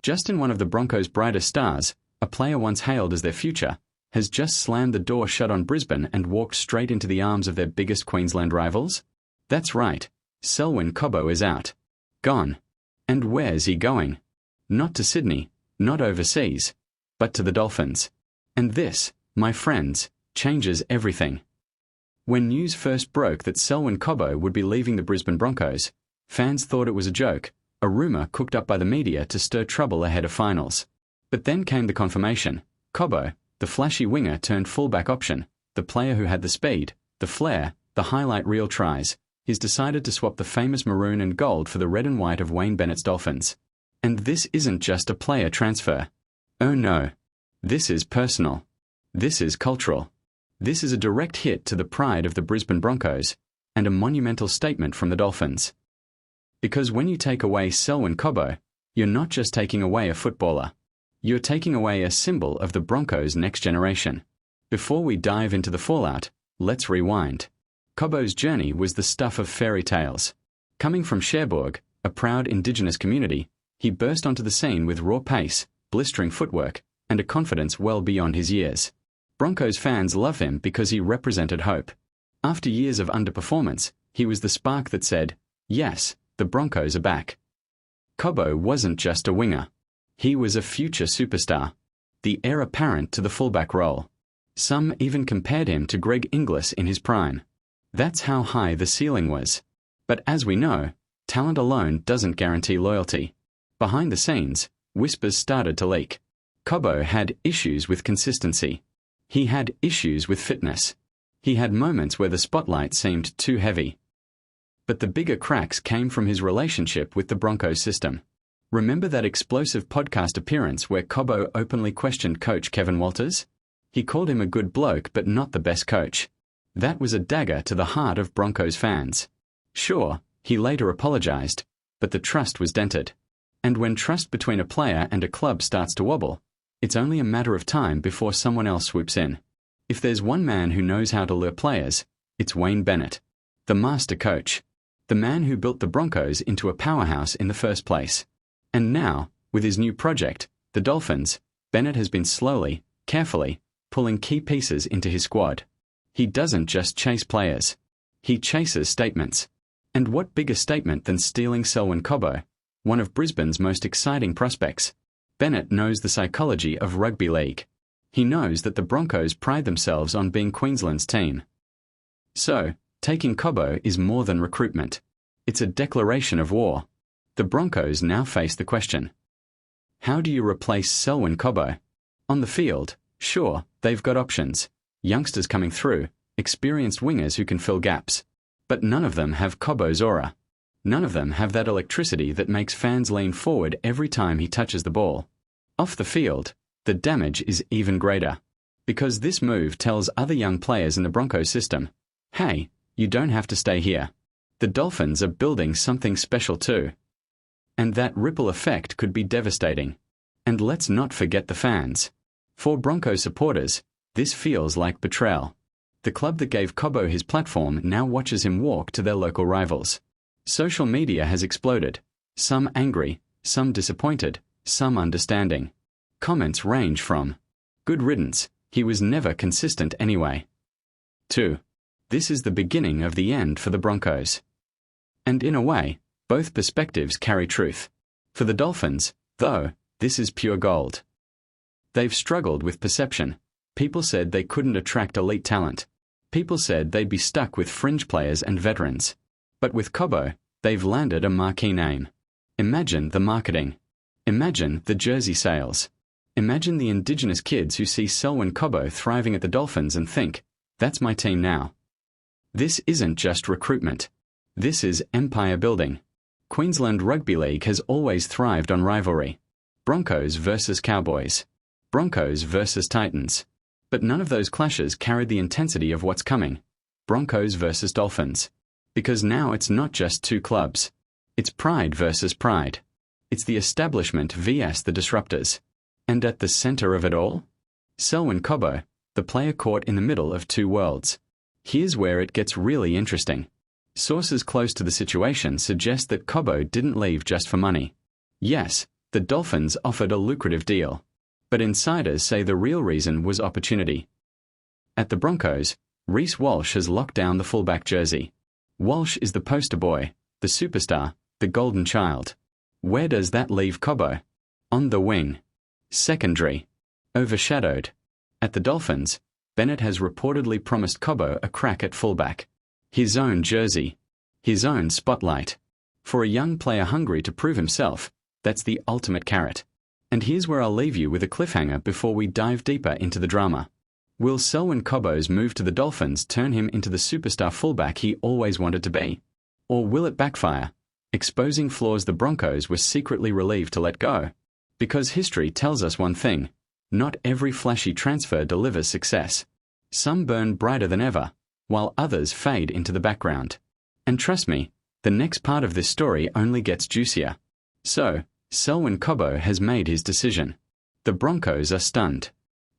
Just in one of the Broncos' brightest stars, a player once hailed as their future, has just slammed the door shut on Brisbane and walked straight into the arms of their biggest Queensland rivals? That's right, Selwyn Cobbo is out. Gone. And where's he going? Not to Sydney, not overseas, but to the Dolphins. And this, my friends, changes everything. When news first broke that Selwyn Cobbo would be leaving the Brisbane Broncos, fans thought it was a joke, a rumour cooked up by the media to stir trouble ahead of finals. But then came the confirmation. Cobbo, the flashy winger turned fullback option, the player who had the speed, the flair, the highlight reel tries, he's decided to swap the famous maroon and gold for the red and white of Wayne Bennett's Dolphins. And this isn't just a player transfer. Oh no. This is personal. This is cultural. This is a direct hit to the pride of the Brisbane Broncos, and a monumental statement from the Dolphins. Because when you take away Selwyn Cobbo, you're not just taking away a footballer. You're taking away a symbol of the Broncos' next generation. Before we dive into the fallout, let's rewind. Cobbo's journey was the stuff of fairy tales. Coming from Cherbourg, a proud Indigenous community, he burst onto the scene with raw pace, blistering footwork, and a confidence well beyond his years. Broncos fans love him because he represented hope. After years of underperformance, he was the spark that said, yes, the Broncos are back. Cobbo wasn't just a winger. He was a future superstar, the heir apparent to the fullback role. Some even compared him to Greg Inglis in his prime. That's how high the ceiling was. But as we know, talent alone doesn't guarantee loyalty. Behind the scenes, whispers started to leak. Cobbo had issues with consistency. He had issues with fitness. He had moments where the spotlight seemed too heavy. But the bigger cracks came from his relationship with the Broncos system. Remember that explosive podcast appearance where Cobbo openly questioned coach Kevin Walters? He called him a good bloke but not the best coach. That was a dagger to the heart of Broncos fans. Sure, he later apologized, but the trust was dented. And when trust between a player and a club starts to wobble, it's only a matter of time before someone else swoops in. If there's one man who knows how to lure players, it's Wayne Bennett, the master coach, the man who built the Broncos into a powerhouse in the first place. And now, with his new project, the Dolphins, Bennett has been slowly, carefully, pulling key pieces into his squad. He doesn't just chase players. He chases statements. And what bigger statement than stealing Selwyn Cobbo, one of Brisbane's most exciting prospects? Bennett knows the psychology of rugby league. He knows that the Broncos pride themselves on being Queensland's team. So, taking Cobbo is more than recruitment. It's a declaration of war. The Broncos now face the question. How do you replace Selwyn Cobbo? On the field, sure, they've got options. Youngsters coming through, experienced wingers who can fill gaps. But none of them have Cobbo's aura. None of them have that electricity that makes fans lean forward every time he touches the ball. Off the field, the damage is even greater. Because this move tells other young players in the Broncos system, hey, you don't have to stay here. The Dolphins are building something special too. And that ripple effect could be devastating. And let's not forget the fans. For Broncos supporters, this feels like betrayal. The club that gave Cobbo his platform now watches him walk to their local rivals. Social media has exploded. Some angry, some disappointed, some understanding. Comments range from, good riddance, he was never consistent anyway, to, this is the beginning of the end for the Broncos. And in a way, both perspectives carry truth. For the Dolphins, though, this is pure gold. They've struggled with perception. People said they couldn't attract elite talent. People said they'd be stuck with fringe players and veterans. But with Cobbo, they've landed a marquee name. Imagine the marketing. Imagine the jersey sales. Imagine the Indigenous kids who see Selwyn Cobbo thriving at the Dolphins and think, that's my team now. This isn't just recruitment. This is empire building. Queensland Rugby League has always thrived on rivalry. Broncos versus Cowboys. Broncos versus Titans. But none of those clashes carried the intensity of what's coming. Broncos versus Dolphins. Because now it's not just two clubs. It's pride versus pride. It's the establishment vs the disruptors. And at the center of it all? Selwyn Cobbo, the player caught in the middle of two worlds. Here's where it gets really interesting. Sources close to the situation suggest that Cobbo didn't leave just for money. Yes, the The Dolphins offered a lucrative deal, but insiders say the real reason was opportunity. At the Broncos, Reece Walsh has locked down the fullback jersey. Walsh is the poster boy, the superstar, the golden child. Where does that leave Cobbo? On the wing. Secondary. Overshadowed. At the Dolphins, Bennett has reportedly promised Cobbo a crack at fullback. His own jersey. His own spotlight. For a young player hungry to prove himself, that's the ultimate carrot. And here's where I'll leave you with a cliffhanger before we dive deeper into the drama. Will Selwyn Cobbo's move to the Dolphins turn him into the superstar fullback he always wanted to be? Or will it backfire, exposing flaws the Broncos were secretly relieved to let go? Because history tells us one thing: not every flashy transfer delivers success. Some burn brighter than ever, while others fade into the background. And trust me, the next part of this story only gets juicier. So, Selwyn Cobbo has made his decision. The Broncos are stunned.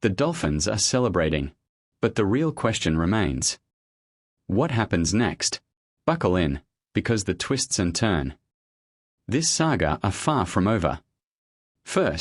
The Dolphins are celebrating. But the real question remains: what happens next? Buckle in, because the twists and turn this saga are far from over. First,